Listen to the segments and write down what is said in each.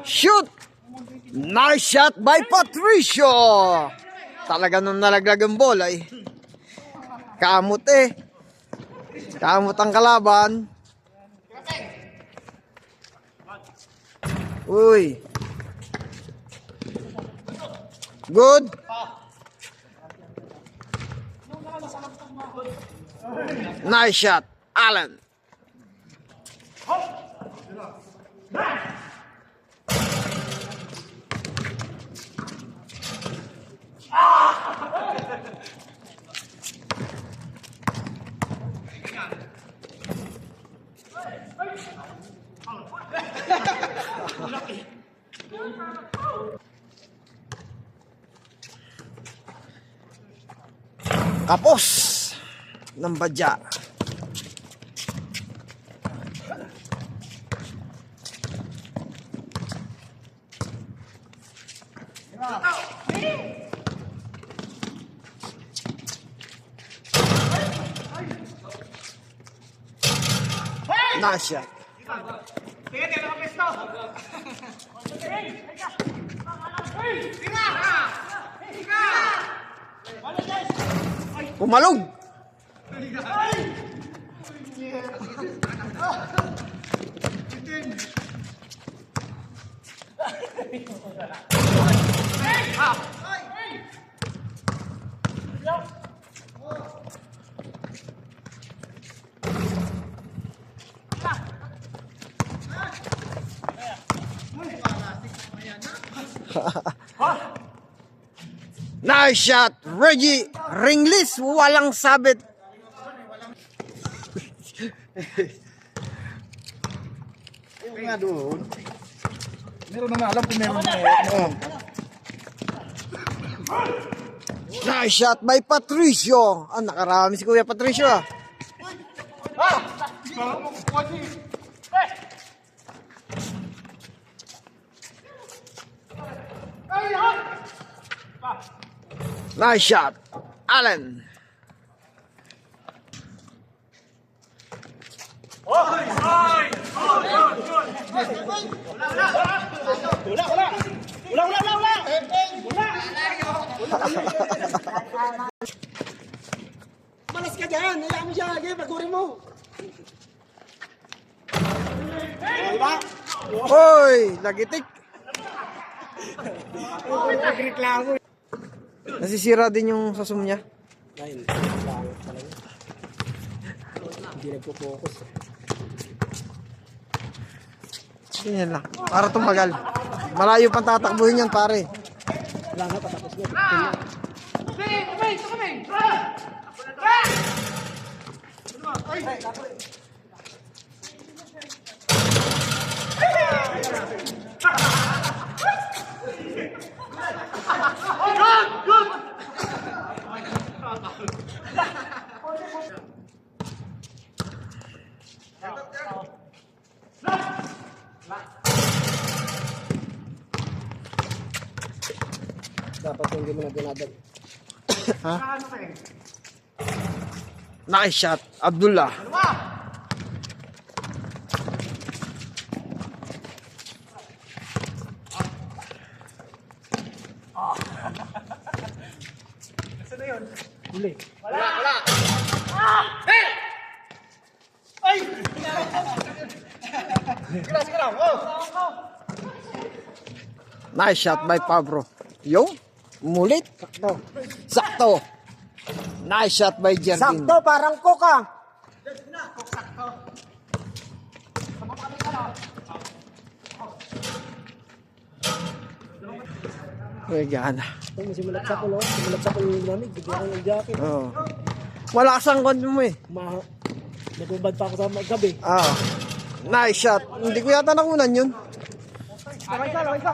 Shoot! Nice shot by Patricio! Talaga nung nalaglag ang bola eh. Kamot eh. Kamot ang kalaban. Uy. Good. Nice shot, Allen. Kapos ng badya. Nice shot. Pumalog. Nice shot, Reggie Ringlis, walang sabit. Yung nga doon. Meron naman alam kung meron na. Nice shot by Patricio. Ah, nakarami si Kuya Patricio ah. Nice shot, Allen. Malas ka dyan. Hayaan mo siya. Sige, pagurin mo. Diba? Hoy, lagitik. Nagreklamo. Nasisira din yung sasum niya. Ayun. Hindi nagpo-focus. Ganyan lang. Para tumagal. Malayo pang tatakbuhin yan, pare. Wala nga, patapos na. Dapat hindi mo na dinadag. Ha? Nice shot, Abdullah. Huli. Nice shot by Pablo. Yo, mulit. Sakto. Sakto. Nice shot by Jerdin. Sakto, parang koka. Uy, gana. Simulat sa kulo. Simulat sa kulo yung lamig. Bigyan ko ng jacket. Oo. Malakas ang kon mo eh. Nagubad pa ako sa gabi. Ah. Nice shot. Hindi ko yata nakunan yun. Lakay ka.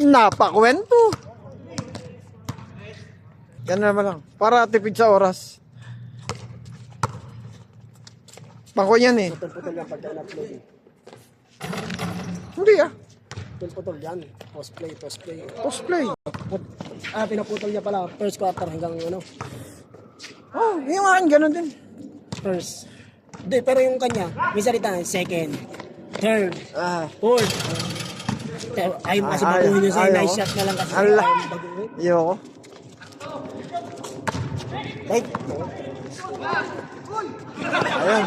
Napakwento. Yan naman lang. Para tipid sa oras. Pangko yan eh. Putol-putol yan pagka na-upload. Hindi ah. Putol-putol yan. Post-play. Post play. Pinaputol niya pala. First quarter hanggang ano. Oh, yung akin ganun din. First. Hindi, pero yung kanya, may salita, second, third, Ah, fourth. Ayaw mo kasi baguhin yun sa'yo, ayaw. nice shot na lang kasi. Ala. Ayaw mo baguhin. ayoko. Right? Ayun.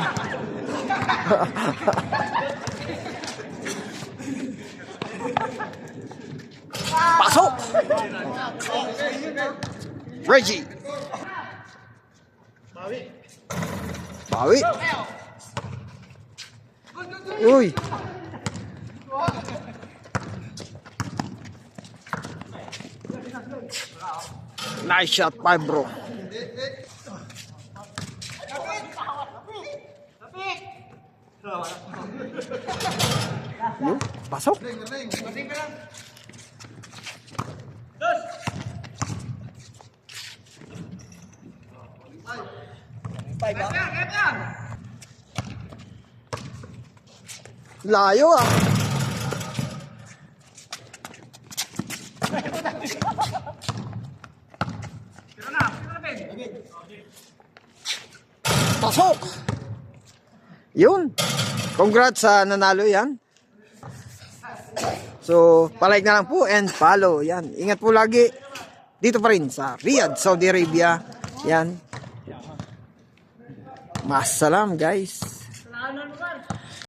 Pasok! Reggie! Bawi! Uy! Nice shot, pa bro. Yun, pasok. Layo ah. Pasok! Yun. Congrats sa nanalo yan. So, palike na lang po and follow. Yan. Ingat po lagi. Dito pa rin sa Riyadh, Saudi Arabia. Yan. Masalam guys.